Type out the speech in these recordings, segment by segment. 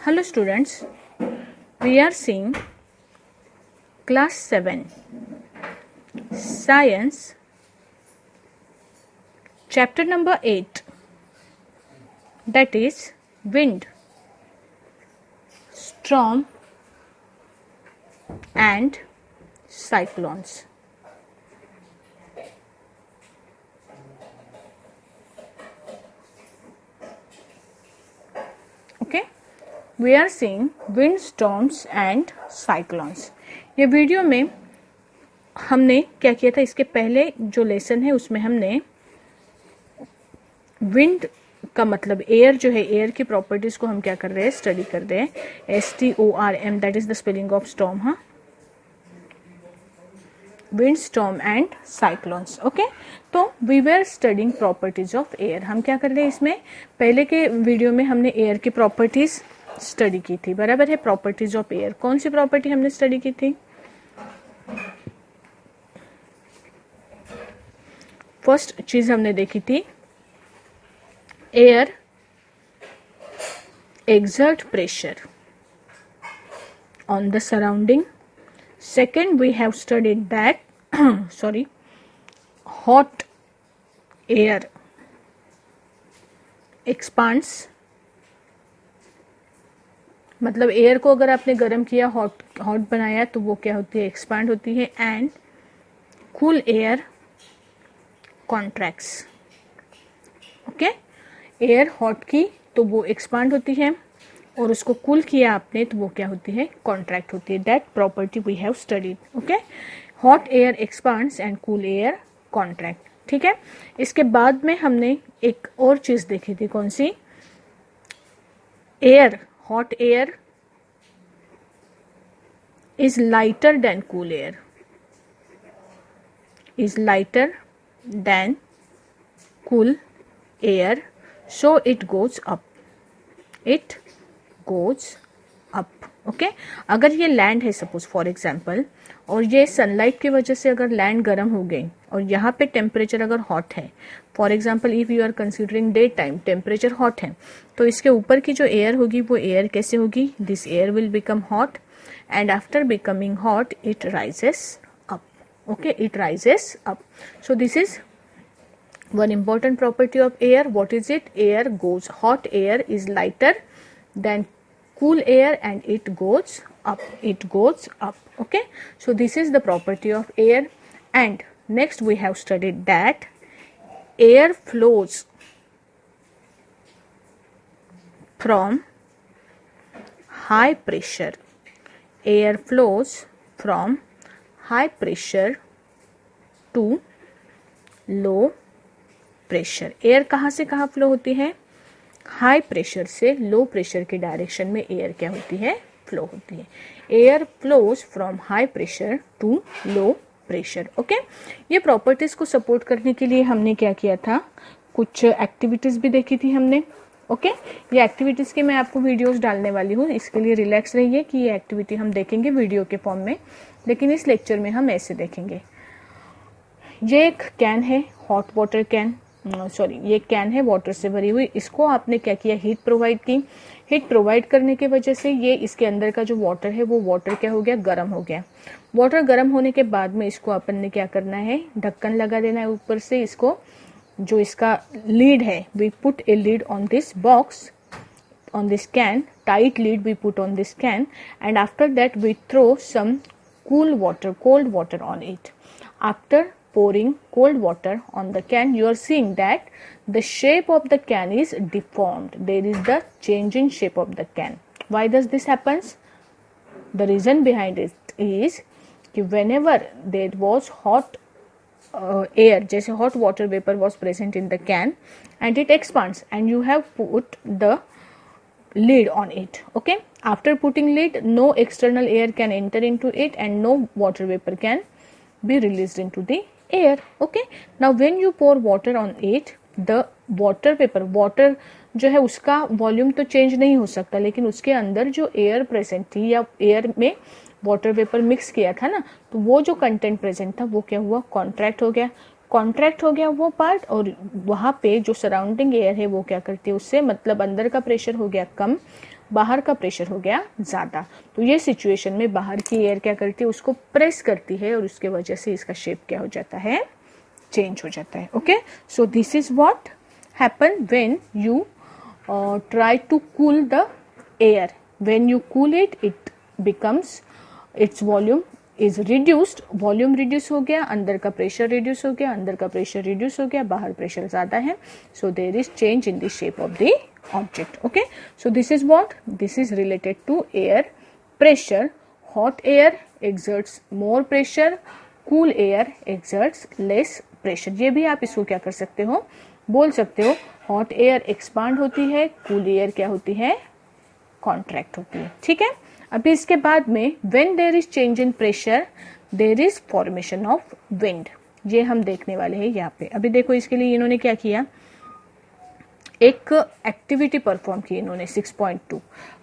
Hello students, we are seeing class 7 science chapter number 8, that is wind, storm and cyclones. Okay, we are seeing wind, storms and cyclones. ये video में हमने क्या किया था, इसके पहले जो लेसन है उसमें हमने विंड का मतलब एयर जो है, एयर की प्रॉपर्टीज को हम क्या कर रहे हैं, स्टडी कर रहे हैं. STORM, that is the spelling of storm. हाँ, wind, storm and cyclones. Okay, तो we were studying properties of air. हम क्या कर रहे हैं, इसमें पहले के वीडियो में हमने एयर की प्रॉपर्टीज स्टडी की थी, बराबर है. प्रॉपर्टीज ऑफ एयर, कौन सी प्रॉपर्टी हमने स्टडी की थी? फर्स्ट चीज हमने देखी थी, air exert pressure on the surrounding. Second, we have studied that hot air expands, मतलब एयर को अगर आपने गर्म किया, हॉट बनाया, तो वो क्या होती है, एक्सपांड होती है. And cool air contracts. Okay, air hot की तो वो एक्सपांड होती है, और उसको कूल किया आपने तो वो क्या होती है, कॉन्ट्रैक्ट होती है. That property we have studied. Okay, hot air expands and cool air contract. ठीक है, इसके बाद में हमने एक और चीज देखी थी, कौन सी? Air, hot air is lighter than cool air, is lighter than cool air, so it goes up, it goes up. okay, अगर ये लैंड है सपोज फॉर एग्जांपल, और ये सनलाइट की वजह से अगर लैंड गर्म हो गई और यहाँ पे टेम्परेचर अगर हॉट है, for example if you are considering day time, temperature hot है, तो इसके ऊपर की जो एयर होगी वो एयर कैसे होगी, this air will become hot and after becoming hot it rises up. Okay, it rises up. So this is one important property of air. What is it? Air goes, hot air is lighter than cool air and it goes up, it goes up. Okay, so this is the property of air. And next we have studied that air flows from high pressure, air flows from high pressure to low pressure. Air कहाँ से कहाँ flow होती है? High pressure से low pressure के direction में air क्या होती है, फ्लो होती है. Air flows from high pressure to low pressure. Okay, ये प्रॉपर्टीज को सपोर्ट करने के लिए हमने क्या किया था, कुछ एक्टिविटीज भी देखी थी हमने. ओके, ये एक्टिविटीज के मैं आपको वीडियोस डालने वाली हूँ, इसके लिए रिलैक्स रहिए कि ये एक्टिविटी हम देखेंगे वीडियो के फॉर्म में, लेकिन इस लेक्चर में हम ऐसे देखेंगे. ये एक कैन है, हॉट वाटर कैन, ये कैन है वाटर से भरी हुई. इसको आपने क्या किया, हीट प्रोवाइड की. हीट प्रोवाइड करने की वजह से ये इसके अंदर का जो वाटर है वो वाटर क्या हो गया, गर्म हो गया. वाटर गर्म होने के बाद में इसको अपन ने क्या करना है, ढक्कन लगा देना है ऊपर से. इसको जो इसका लीड है, we put a lid on this box, on this can, tight lid we put on this can, and after that we throw some cool water, cold water on it. After pouring cold water on the can, you are seeing that the shape of the can is deformed. There is the change in shape of the can. Why does this happens? The reason behind it is कि whenever there was hot air, जैसे hot water vapor was present in the can and it expands and you have put the lid on it. Okay, after putting lid, no external air can enter into it and no water vapor can be released into the air. Okay, now when you pour water on it, the water vapor, water जो है उसका volume तो change नहीं हो सकता, लेकिन उसके अंदर जो एयर प्रेजेंट थी या एयर में वाटर वेपर मिक्स किया था ना, तो वो जो कंटेंट प्रेजेंट था वो क्या हुआ, कॉन्ट्रैक्ट हो गया. कॉन्ट्रैक्ट हो गया वो पार्ट, और वहाँ पे जो सराउंडिंग एयर है वो क्या करती है, उससे मतलब अंदर का प्रेशर हो गया कम, बाहर का प्रेशर हो गया ज़्यादा। तो ये सिचुएशन में बाहर की एयर क्या करती है, उसको प्रेस करती है और उसके वजह से इसका शेप क्या हो जाता है, चेंज हो जाता है। Okay, so this is what happen when you try to cool the air. When you cool it, it becomes, its volume is reduced, volume reduce हो गया, अंदर का प्रेशर रिड्यूस हो गया, अंदर का प्रेशर रिड्यूस हो गया, बाहर प्रेशर ज्यादा है, so there is change in the shape of the object. Okay, so this is what, this is related to air pressure. Hot air exerts more pressure, cool air exerts less pressure. ये भी आप इसको क्या कर सकते हो, बोल सकते हो, hot air expand होती है, cool air क्या होती है, contract होती है। ठीक है, अभी इसके बाद में when there is change in pressure there is formation of wind, ये हम देखने वाले हैं यहाँ पे। अभी देखो इसके लिए इन्होंने क्या किया, एक एक्टिविटी परफॉर्म की इन्होंने 6.2,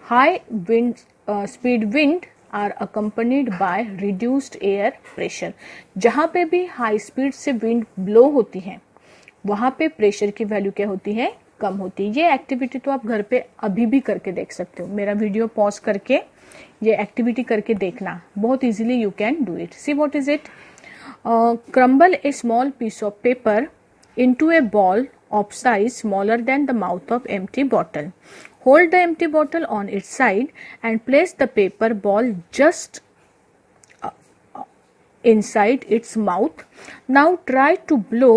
high wind speed wind are accompanied by reduced air pressure. जहां पे भी हाई स्पीड से विंड ब्लो होती है वहां पे प्रेशर की वैल्यू क्या होती है, कम होती है। ये एक्टिविटी तो आप घर पे अभी भी करके देख सकते हो, मेरा वीडियो पॉज करके ये एक्टिविटी करके देखना, बहुत easily you can do it. See what is it, crumble a small piece of paper into a ball of size smaller than the mouth of empty bottle. Hold the empty bottle on its side and place the paper ball just inside its mouth. Now try to blow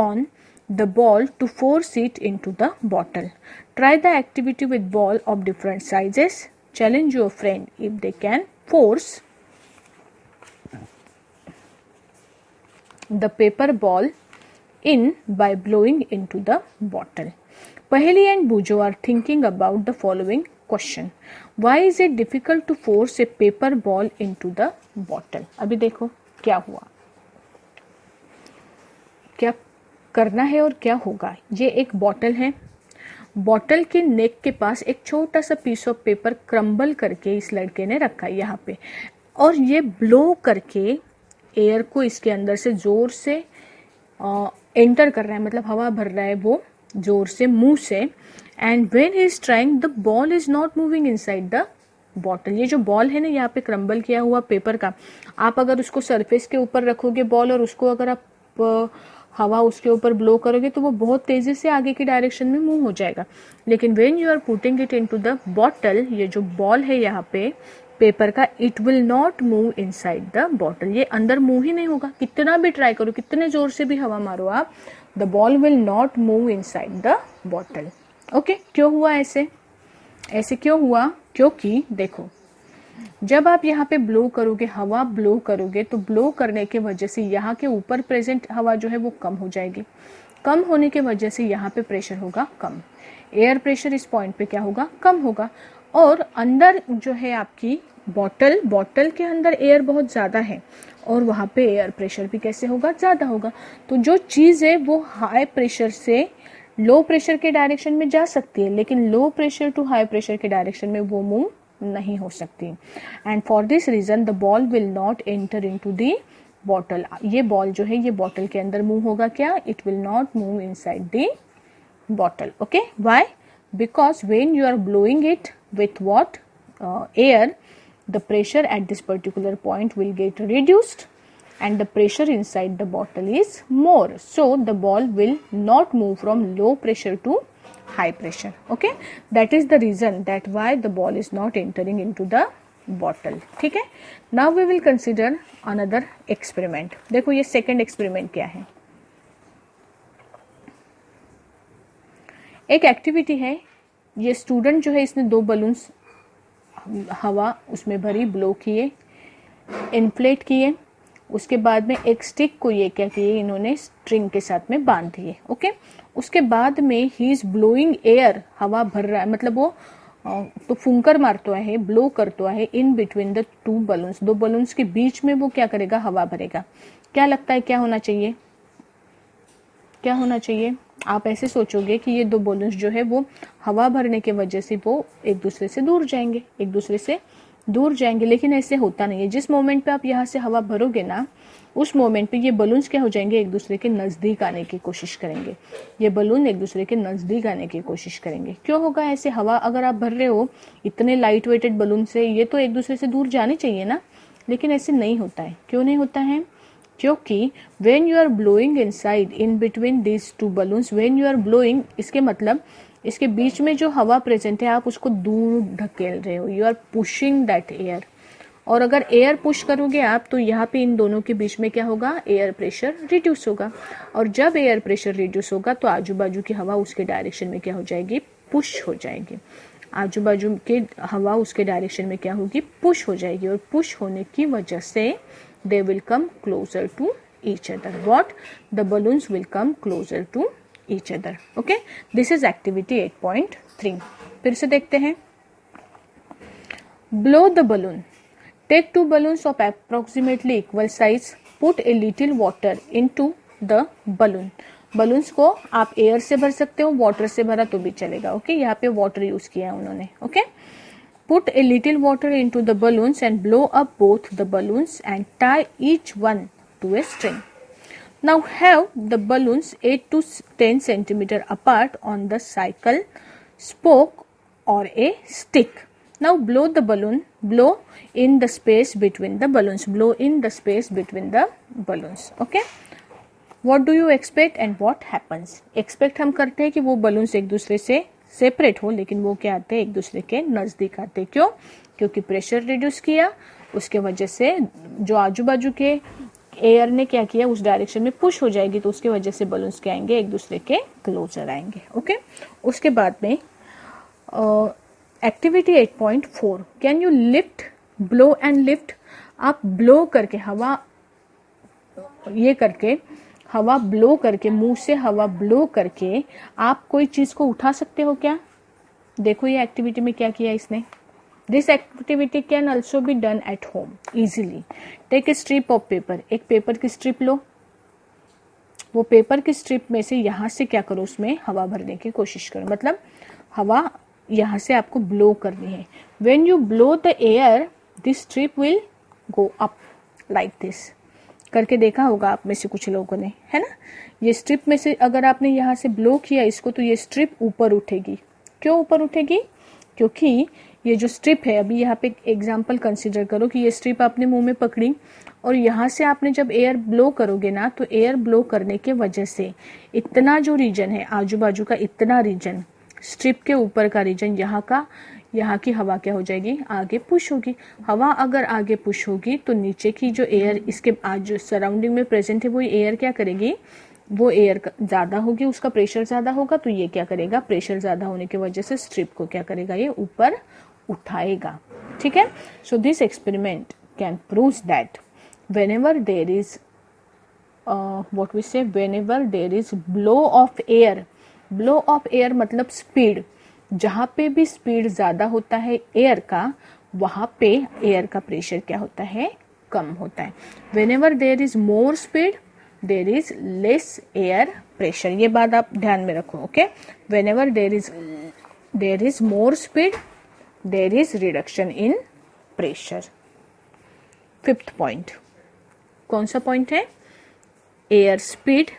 on the ball to force it into the bottle. Try the activity with ball of different sizes. Challenge your friend if they can force the paper ball in by blowing into the bottle. Paheli and Bujo are thinking about the following question. Why is it difficult to force a paper ball into the bottle? अभी देखो क्या हुआ, क्या करना है और क्या होगा। ये एक बॉटल है, बॉटल के नेक के पास एक छोटा सा पीस ऑफ पेपर क्रम्बल करके इस लड़के ने रखा है यहाँ पे, और ये ब्लो करके एयर को इसके अंदर से जोर से एंटर कर रहा है, मतलब हवा भर रहा है वो जोर से मुंह से। And when he is trying the ball is not moving inside the bottle. ये जो बॉल है ना यहाँ पे क्रम्बल किया हुआ पेपर का, आप अगर उसको सरफेस के ऊपर रखोगे बॉल और उसको अगर आप हवा उसके ऊपर ब्लो करोगे तो वो बहुत तेजी से आगे की डायरेक्शन में मूव हो जाएगा। लेकिन when you are putting it into the bottle, ये जो बॉल है यहाँ पे पेपर का, it will not move inside the bottle, ये अंदर मूव ही नहीं होगा। कितना भी ट्राई करो, कितने जोर से भी हवा मारो आप, the ball will not move inside the bottle. Okay, क्यों हुआ ऐसे, ऐसे क्यों हुआ, क्योंकि देखो जब आप यहाँ पे ब्लो करोगे, हवा ब्लो करोगे, तो ब्लो करने के वजह से यहाँ के ऊपर प्रेजेंट हवा जो है वो कम हो जाएगी। कम होने के वजह से यहाँ पे प्रेशर होगा कम, एयर प्रेशर इस पॉइंट पे क्या होगा, कम होगा। और अंदर जो है आपकी बॉटल, बॉटल के अंदर एयर बहुत ज़्यादा है और वहाँ पे एयर प्रेशर भी कैसे होगा, ज़्यादा होगा। तो जो चीज़ है वो हाई प्रेशर से लो प्रेशर के डायरेक्शन में जा सकती है, लेकिन low pressure to high pressure के डायरेक्शन में वो मूव नहीं हो सकती। And for this reason the ball will not enter into the bottle. ये बॉल जो है ये बॉटल के अंदर मूव होगा क्या, it will not move inside the bottle. Okay, why, because when you are blowing it with what air, the pressure at this particular point will get reduced and the pressure inside the bottle is more, so the ball will not move from low pressure to high pressure. Okay, that is the reason that why the ball is not entering into the bottle. ठीक है, now we will consider another experiment. देखो ये second experiment क्या है, एक activity है। ये student जो है इसने 2 बलून्स हवा उसमें भरी, ब्लो किए, इन्फ्लेट किए, उसके बाद में एक स्टिक को ये क्या किए इन्होंने स्ट्रिंग के साथ में बांध दिए। ओके, उसके बाद में ही इज ब्लोइंग एयर, हवा भर रहा है, मतलब वो तो फुंकर मारता है, ब्लो करता है in between the 2 balloons, 2 balloons के बीच में वो क्या करेगा, हवा भरेगा। क्या लगता है क्या होना चाहिए, क्या होना चाहिए, आप ऐसे सोचोगे कि ये 2 बलून्स जो है वो हवा भरने के वजह से वो एक दूसरे से दूर जाएंगे, एक दूसरे से दूर जाएंगे, लेकिन ऐसे होता नहीं है। जिस मोमेंट पे आप यहाँ से हवा भरोगे ना, उस मोमेंट पे ये बलून्स क्या हो जाएंगे, एक दूसरे के नज़दीक आने की कोशिश करेंगे। ये बलून एक दूसरे के नज़दीक आने की कोशिश करेंगे। क्यों होगा ऐसे? हवा अगर आप भर रहे हो इतने लाइट वेटेड बलून से, ये तो एक दूसरे से दूर जाने चाहिए ना, लेकिन ऐसे नहीं होता है। क्यों नहीं होता है? क्योंकि when you are blowing inside in between these two balloons, when you are blowing, इसके मतलब इसके बीच में जो हवा प्रेजेंट है आप उसको दूर ढकेल रहे हो, you are pushing that air. और अगर एयर पुश करोगे आप तो यहाँ पे इन दोनों के बीच में क्या होगा, एयर प्रेशर रिड्यूस होगा। और जब एयर प्रेशर रिड्यूस होगा तो आजू बाजू की हवा उसके डायरेक्शन में क्या हो जाएगी, पुश हो जाएगी। आजू बाजू के हवा उसके डायरेक्शन में क्या होगी, पुश हो जाएगी। और पुश होने की वजह से they will come closer to each other. What? The balloons will come closer to each other. Okay? This is activity 8.3. फिर से देखते हैं। Blow the balloon. Take two balloons of approximately equal size. Put a little water into the balloon. Balloons को आप air से भर सकते हो, वाटर से भरा तो भी चलेगा। ओके, यहाँ पे वाटर यूज किया है उन्होंने। Okay, put a little water into the balloons and blow up both the balloons and tie each one to a string. Now have the balloons 8 to 10 centimeter apart on the cycle spoke or a stick. Now blow the balloon, blow in the space between the balloons, blow in the space between the balloons. Okay, what do you expect and what happens? Expect हम करते हैं कि वो balloons एक दूसरे से separate हो, लेकिन वो क्या आते हैं, एक दूसरे के नजदीक आते। क्यों? क्योंकि प्रेशर रिड्यूस किया, उसके वजह से जो आजू बाजू के एयर ने क्या किया, उस डायरेक्शन में पुश हो जाएगी, तो उसके वजह से बलून्स क्या आएंगे, एक दूसरे के क्लोजर आएंगे। ओके, उसके बाद में activity 8.4, can you lift, blow and lift. आप ब्लो करके हवा, ये करके हवा ब्लो करके, मुंह से हवा ब्लो करके आप कोई चीज को उठा सकते हो क्या? देखो ये एक्टिविटी में क्या किया इसने। This activity can also be done at home easily. Take a strip of paper, एक पेपर की स्ट्रिप लो, वो पेपर की स्ट्रिप में से यहां से क्या करो, उसमें हवा भरने की कोशिश करो। मतलब हवा यहां से आपको ब्लो करनी है। When you blow the air this strip will go up like this. करके देखा होगा आप में से कुछ लोगों ने, है ना। ये स्ट्रिप में से अगर आपने यहाँ से ब्लो किया इसको तो ये स्ट्रिप ऊपर उठेगी। क्यों ऊपर उठेगी? क्योंकि ये जो स्ट्रिप है, अभी यहाँ पे एग्जांपल कंसीडर करो कि ये स्ट्रिप आपने मुंह में पकड़ी और यहाँ से आपने जब एयर ब्लो करोगे ना, तो एयर ब्लो करने के वजह से इतना जो रीजन है आजू बाजू का, इतना रीजन स्ट्रिप के ऊपर का रीजन, यहाँ की हवा क्या हो जाएगी, आगे पुश होगी। हवा अगर आगे पुश होगी तो नीचे की जो एयर इसके आज जो सराउंडिंग में प्रेजेंट है वो एयर क्या करेगी, वो एयर ज्यादा होगी, उसका प्रेशर ज्यादा होगा, तो ये क्या करेगा, प्रेशर ज्यादा होने की वजह से स्ट्रिप को क्या करेगा, ये ऊपर उठाएगा। ठीक है। So this experiment can prove that whenever there is what we say, whenever there is blow of air मतलब स्पीड, जहां पे भी स्पीड ज्यादा होता है एयर का, वहां पे एयर का प्रेशर क्या होता है, कम होता है। whenever there is more speed there is less air pressure, ये बात आप ध्यान में रखो। Okay, whenever there is more speed there is reduction in pressure। Fifth point कौन सा पॉइंट है, air speed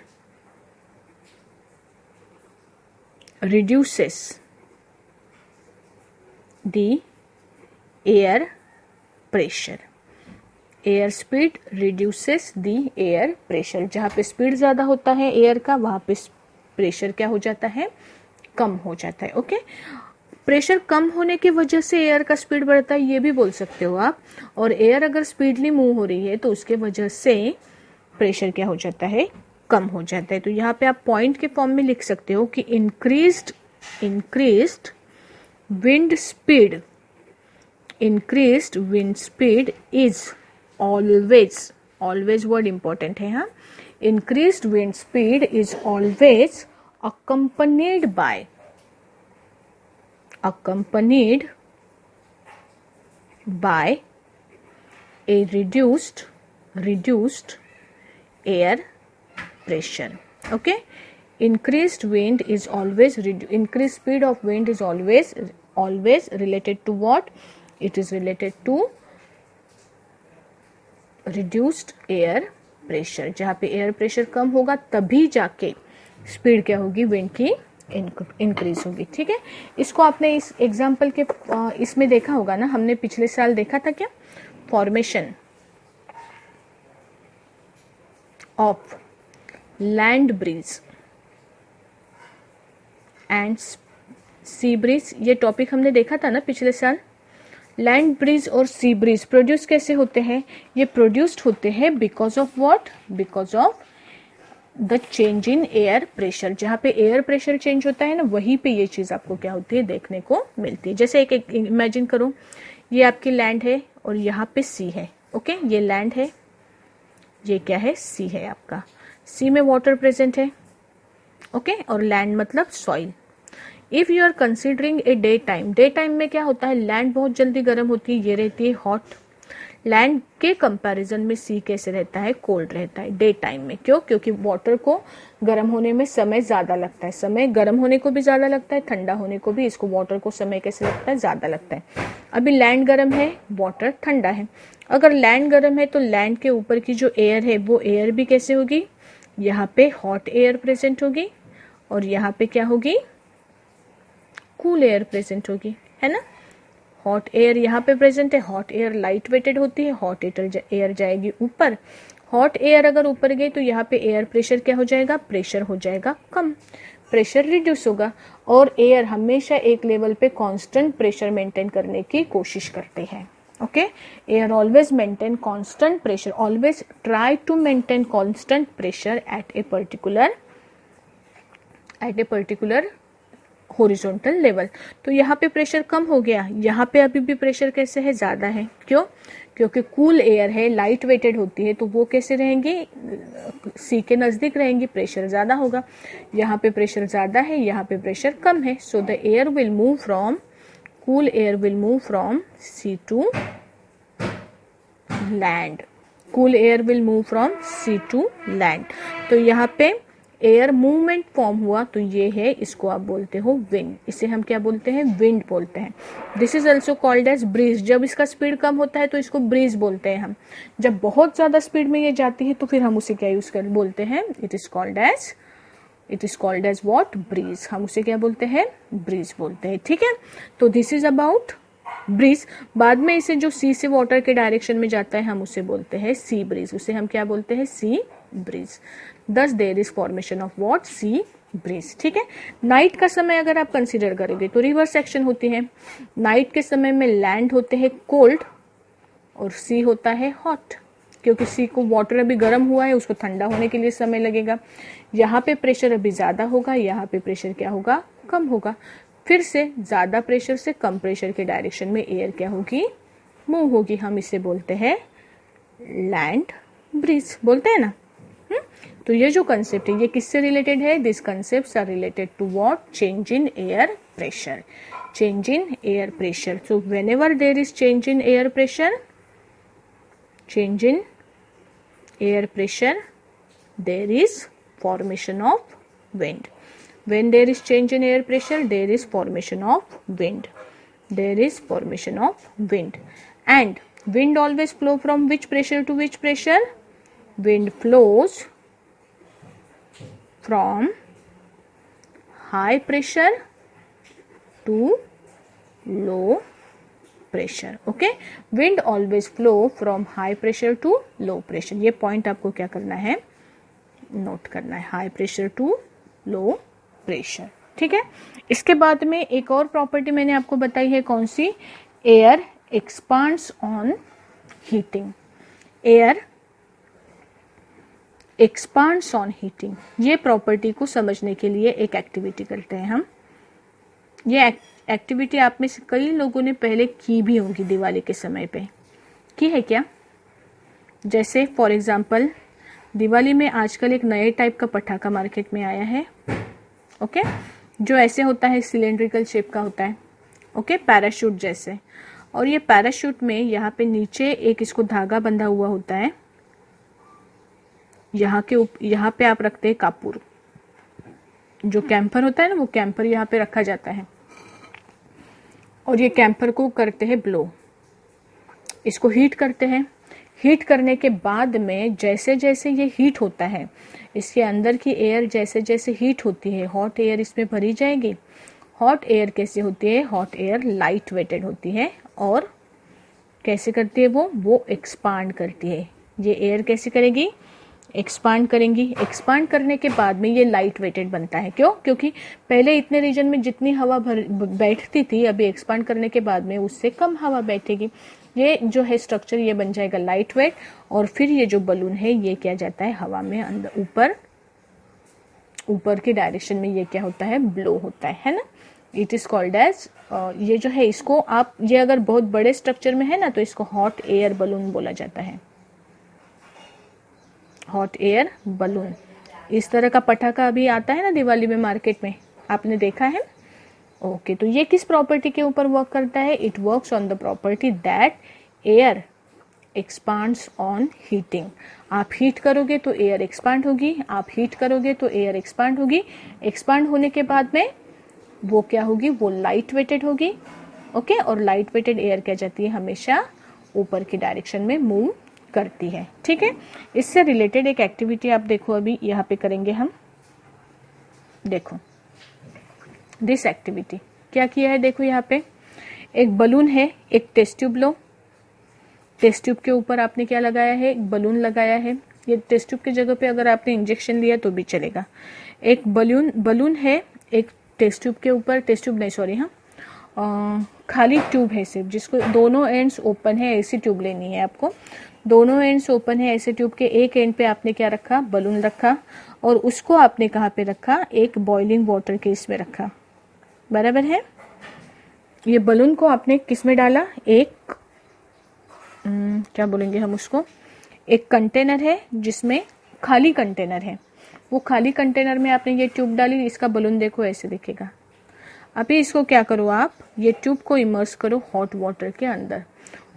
reduces the air pressure। Air speed reduces the air pressure। जहां पे स्पीड ज्यादा होता है एयर का, वहां पे प्रेशर क्या हो जाता है, कम हो जाता है। ओके, प्रेशर कम होने की वजह से एयर का स्पीड बढ़ता है, ये भी बोल सकते हो आप। और एयर अगर स्पीडली मूव हो रही है तो उसके वजह से प्रेशर क्या हो जाता है, कम हो जाता है। तो यहाँ पे आप पॉइंट के फॉर्म में लिख सकते हो कि increased wind speed is always word important है। हाँ, increased wind speed is always accompanied by a reduced air pressure। okay, increased speed of wind is always related to what, it is related to reduced air pressure. जहाँ पे air pressure कम होगा तभी जाके speed क्या होगी, wind की increase होगी। ठीक है, इसको आपने इस एग्जाम्पल के इसमें देखा होगा ना, हमने पिछले साल देखा था क्या, formation of land breeze and sea breeze, ये टॉपिक हमने देखा था ना पिछले साल। लैंड ब्रीज और सी ब्रीज प्रोड्यूस कैसे होते हैं, ये प्रोड्यूस्ड होते हैं because of what, because of the change in air pressure. जहाँ पे एयर प्रेशर चेंज होता है ना, वहीं पे ये चीज आपको क्या होती है, देखने को मिलती है। जैसे एक इमेजिन करो, ये आपकी लैंड है और यहाँ पे सी है। ओके, ये लैंड है, ये क्या है, सी है आपका। सी में वाटर प्रेजेंट है, ओके, और लैंड मतलब soil. If you are considering a day time में क्या होता है, लैंड बहुत जल्दी गर्म होती है, ये रहती है हॉट। लैंड के कंपैरिजन में सी कैसे रहता है, कोल्ड रहता है डे टाइम में। क्यों, क्योंकि वाटर को गर्म होने में समय ज्यादा लगता है, समय गर्म होने को भी ज्यादा लगता है, ठंडा होने को भी, इसको वाटर को समय कैसे लगता है, ज्यादा लगता है। अभी लैंड गर्म है, वाटर ठंडा है। अगर लैंड गर्म है तो लैंड के ऊपर की जो एयर है वो एयर भी कैसे होगी, यहाँ पे हॉट एयर प्रेजेंट होगी और यहाँ पे क्या होगी, कूल एयर प्रेजेंट होगी, है ना। हॉट एयर यहाँ पे प्रेजेंट है, हॉट एयर लाइट वेटेड होती है, हॉट एयर जाएगी ऊपर। हॉट एयर अगर ऊपर गई तो यहाँ पे एयर प्रेशर क्या हो जाएगा, प्रेशर हो जाएगा कम, प्रेशर रिड्यूस होगा। और एयर हमेशा एक लेवल पे कांस्टेंट प्रेशर मेंटेन करने की कोशिश करते हैं। Okay, air always maintain constant pressure, always try to maintain constant pressure at a particular horizontal level. तो यहाँ पे प्रेशर कम हो गया, यहाँ पे अभी भी प्रेशर कैसे है, ज्यादा है। क्यों, क्योंकि कूल एयर है, लाइट वेटेड होती है, तो वो कैसे रहेंगी, सी के नजदीक रहेंगी, प्रेशर ज्यादा होगा। यहाँ पे प्रेशर ज्यादा है, यहाँ पे प्रेशर कम है। So the air will move from, cool air will move from sea to land, cool air will move from sea to land. तो यहाँ पे एयर मूवमेंट फॉर्म हुआ, तो ये है, इसको आप बोलते हो विंड। इसे हम क्या बोलते हैं, विंड बोलते हैं। This is also called as breeze. जब इसका स्पीड कम होता है तो इसको ब्रीज बोलते हैं हम। जब बहुत ज्यादा स्पीड में ये जाती है तो फिर हम उसे क्या यूज कर बोलते हैं, it is called as what, breeze. हम उसे क्या बोलते हैं, ब्रीज बोलते हैं। ठीक है, तो दिस इज अबाउट ब्रीज। बाद में इसे जो सी से वाटर के डायरेक्शन में जाता है हम उसे बोलते हैं सी ब्रीज। उसे हम क्या बोलते हैं, sea breeze. Thus there is formation of what, sea breeze. ठीक है, नाइट का समय अगर आप कंसीडर करोगे तो रिवर्स एक्शन होती है। नाइट के समय में लैंड होते हैं कोल्ड और सी होता है हॉट, क्योंकि सी को वाटर अभी गर्म हुआ है, उसको ठंडा होने के लिए समय लगेगा। यहाँ पे प्रेशर अभी ज्यादा होगा, यहाँ पे प्रेशर क्या होगा, कम होगा। फिर से ज्यादा प्रेशर से कम प्रेशर के डायरेक्शन में एयर क्या होगी, मूव होगी। हम इसे बोलते हैं लैंड ब्रीज, बोलते हैं ना। तो ये जो कंसेप्ट है ये किससे रिलेटेड है, this concepts are related to what, change in air pressure, change in air pressure. So whenever there is change in air pressure, change in air pressure, there is formation of wind. When there is change in air pressure, there is formation of wind. There is formation of wind. And wind always flow from which pressure to which pressure? Wind flows from high pressure to low pressure. Okay, wind always flow from high pressure to low pressure. ये point आपको क्या करना है, note करना है, high pressure to low pressure. ठीक है, इसके बाद में एक और प्रॉपर्टी मैंने आपको बताई है, कौन सी, air expands on heating. Air expands on heating, ये प्रॉपर्टी को समझने के लिए एक एक्टिविटी करते हैं हम। ये एक्टिविटी आप में से कई लोगों ने पहले की भी होगी, दिवाली के समय पे की है क्या। जैसे फॉर एग्जांपल दिवाली में आजकल एक नए टाइप का पटाखा मार्केट में आया है, ओके, जो ऐसे होता है, सिलेंड्रिकल शेप का होता है, ओके, पैराशूट जैसे। और ये पैराशूट में यहाँ पे नीचे एक इसको धागा बंधा हुआ होता है, यहाँ पे आप रखते हैं कापूर, जो कैंपर होता है ना, वो कैंपर यहाँ पे रखा जाता है और ये कैंपर को करते हैं ब्लो। इसको हीट करते हैं। हीट करने के बाद में जैसे जैसे ये हीट होता है, इसके अंदर की एयर जैसे जैसे हीट होती है, हॉट एयर इसमें भरी जाएगी। हॉट एयर कैसे होती है? हॉट एयर लाइट वेटेड होती है और कैसे करती है वो एक्सपांड करती है। ये एयर कैसे करेगी? एक्सपांड करेंगी। एक्सपांड करने के बाद में ये लाइट वेटेड बनता है। क्यों? क्योंकि पहले इतने रीजन में जितनी हवा बैठती थी, अभी एक्सपांड करने के बाद में उससे कम हवा बैठेगी। ये जो है स्ट्रक्चर ये बन जाएगा लाइट वेट, और फिर ये जो बलून है ये क्या जाता है हवा में अंदर ऊपर की डायरेक्शन में ये क्या होता है? ब्लो होता है ना। इट इज कॉल्ड एज, ये जो है इसको आप, ये अगर बहुत बड़े स्ट्रक्चर में है ना तो इसको हॉट एयर बलून बोला जाता है। Hot air balloon. इस तरह का पटाखा अभी आता है ना दिवाली में मार्केट में, आपने देखा है? ओके, तो ये किस प्रॉपर्टी के ऊपर वर्क करता है? It works on the property that air expands on heating. आप हीट करोगे तो एयर एक्सपांड होगी, आप हीट करोगे तो एयर एक्सपांड होगी। एक्सपांड होने के बाद में वो क्या होगी? वो लाइट वेटेड होगी। ओके, और लाइट वेटेड एयर क्या जाती है? हमेशा ऊपर की डायरेक्शन में मूव करती है। ठीक है, इससे रिलेटेड एक एक्टिविटी आप देखो, अभी यहाँ पे करेंगे हम। देखो दिस एक्टिविटी क्या किया है, देखो यहाँ पे एक बलून है, एक टेस्ट ट्यूब लो। टेस्ट ट्यूब के ऊपर आपने क्या लगाया है? एक बलून लगाया है। ये टेस्ट ट्यूब की जगह पे अगर आपने इंजेक्शन लिया तो भी चलेगा। एक बलून है एक टेस्ट ट्यूब के ऊपर, टेस्ट ट्यूब नहीं सॉरी, हाँ खाली ट्यूब है सिर्फ, जिसको दोनों एंड्स ओपन है, ऐसी ट्यूब लेनी है आपको। दोनों एंड्स ओपन है, ऐसे ट्यूब के एक एंड पे आपने क्या रखा? बलून रखा, और उसको आपने कहाँ पे रखा? एक बॉइलिंग वाटर के इसमें रखा। बराबर है? ये बलून को आपने किस में डाला? एक क्या बोलेंगे हम उसको, एक कंटेनर है जिसमें खाली कंटेनर है। वो खाली कंटेनर में आपने ये ट्यूब डाली, इसका बलून देखो ऐसे दिखेगा। अभी इसको क्या करो आप, ये ट्यूब को इमर्स करो हॉट वाटर के अंदर।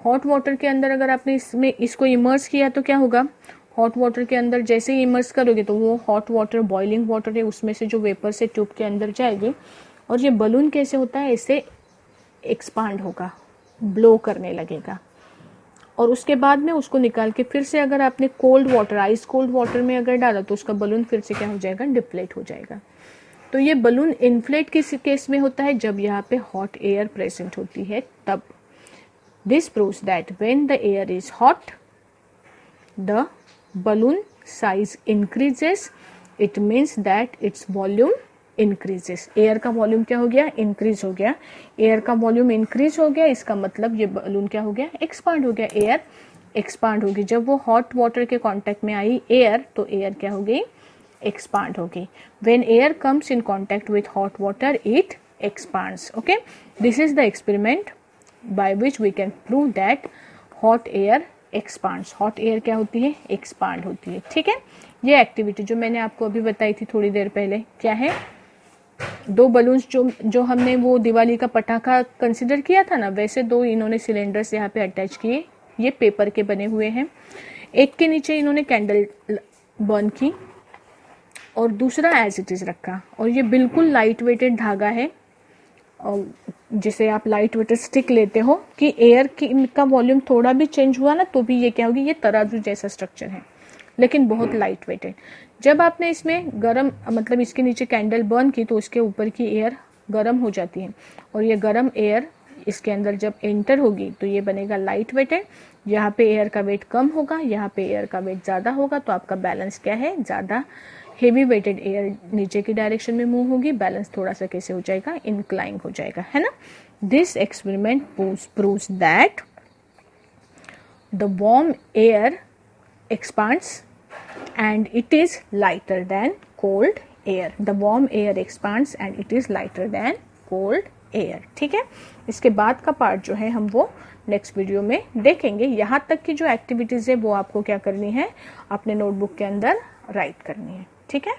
हॉट वाटर के अंदर अगर आपने इसको इमर्स किया तो क्या होगा? हॉट वाटर के अंदर जैसे ही इमर्स करोगे तो वो हॉट वाटर, बॉइलिंग वाटर है, उसमें से जो वेपर से ट्यूब के अंदर जाएगी, और ये बलून कैसे होता है? ऐसे एक्सपांड होगा, ब्लो करने लगेगा, और उसके बाद में उसको निकाल के फिर से अगर आपने cold water, ice cold water में अगर डाला तो उसका बलून फिर से क्या हो जाएगा? डिफ्लेट हो जाएगा। तो ये बलून इन्फ्लेट किस केस में होता है? जब यहाँ पे हॉट एयर प्रेजेंट होती है तब। This proves that when the air is hot the balloon size increases, it means that its volume increases. Air का वॉल्यूम क्या हो गया? इंक्रीज हो गया। एयर का वॉल्यूम इंक्रीज हो गया, इसका मतलब ये बलून क्या हो गया? एक्सपांड हो गया। एयर एक्सपांड होगी। जब वो हॉट वाटर के कांटेक्ट में आई एयर, तो एयर क्या हो गई? एक्सपांड होगी। When air comes in contact with hot water it expands. Okay, this is the experiment by which we can prove that hot air expands. Hot air क्या होती है? एक्सपांड होती है। ठीक है, ये एक्टिविटी जो मैंने आपको अभी बताई थी थोड़ी देर पहले, क्या है? दो बलून्स जो हमने वो दिवाली का पटाखा कंसिडर किया था ना, वैसे दो इन्होंने सिलेंडर्स यहाँ पे अटैच किए। ये पेपर के बने हुए हैं। एक के नीचे इन्होंने कैंडल बर्न की और दूसरा एज इट इज रखा, और ये बिल्कुल लाइट वेटेड धागा है, और जिसे आप लाइट वेटेड स्टिक लेते हो कि एयर का वॉल्यूम थोड़ा भी चेंज हुआ ना तो भी ये क्या होगी? ये तराजू जैसा स्ट्रक्चर है, लेकिन बहुत लाइट वेटेड। जब आपने इसमें गरम, मतलब इसके नीचे कैंडल बर्न की, तो उसके ऊपर की एयर गरम हो जाती है, और ये गरम एयर इसके अंदर जब एंटर होगी तो ये बनेगा लाइट वेटेड। यहाँ पे एयर का वेट कम होगा, यहाँ पे एयर का वेट ज़्यादा होगा, तो आपका बैलेंस क्या है? ज़्यादा हेवी वेटेड एयर नीचे की डायरेक्शन में मूव होगी, बैलेंस थोड़ा सा कैसे हो जाएगा? इंक्लाइन हो जाएगा, है ना। This experiment proves that the warm air expands and it is lighter than cold air. The warm air expands and it is lighter than cold air. ठीक है, इसके बाद का पार्ट जो है हम वो नेक्स्ट वीडियो में देखेंगे। यहाँ तक की जो एक्टिविटीज है वो आपको क्या करनी है? अपने नोटबुक के अंदर राइट करनी है। ठीक है।